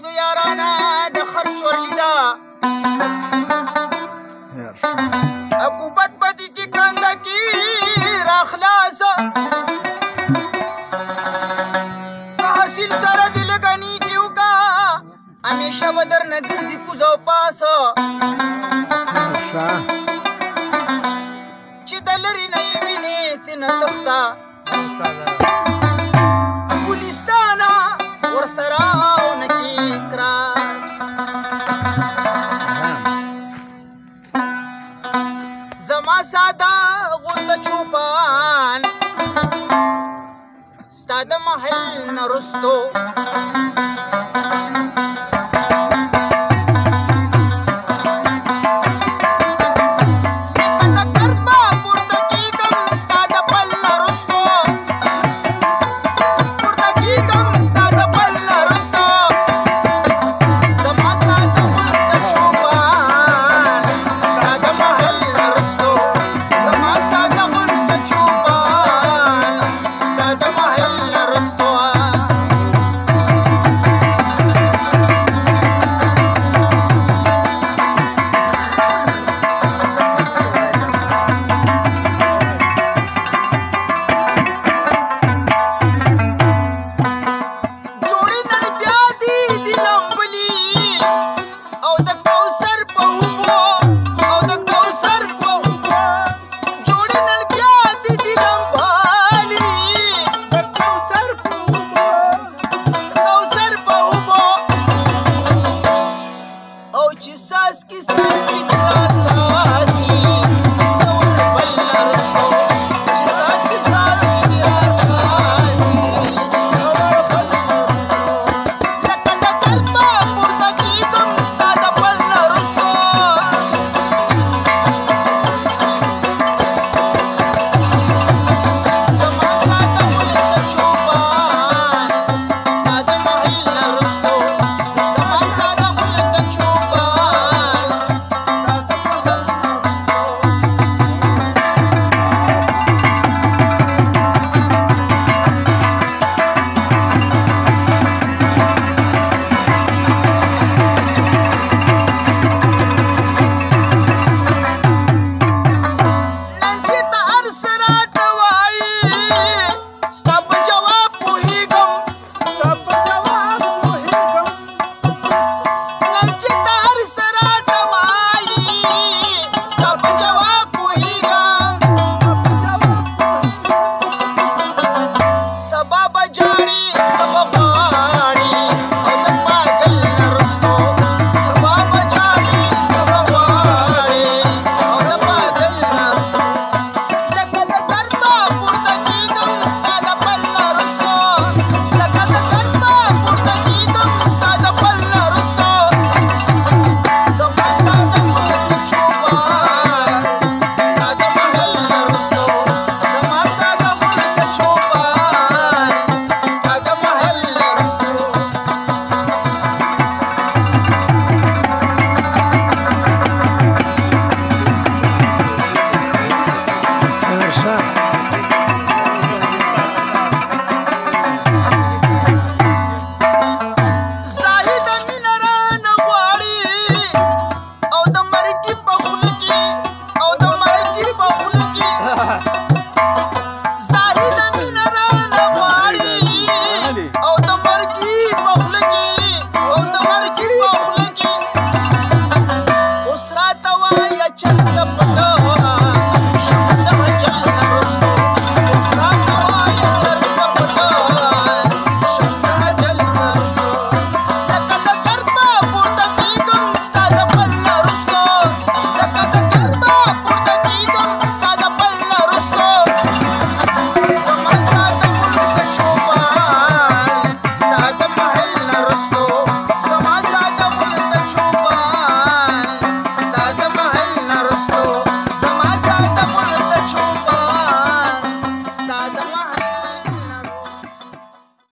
دوستو یارانه د خر سورلي ده عقوبت به دې کې کنده کې راخلاصه که حاصل سره دې لږه نیکي وکړه همیشه به درنه ګرځي کوزه او پاسه چې د لرې نه یې وینې تېنه تخته ګلستانه ورسره ونه کې اقرار زما ساده غونده چوپان ستا د محل نه رستو Saski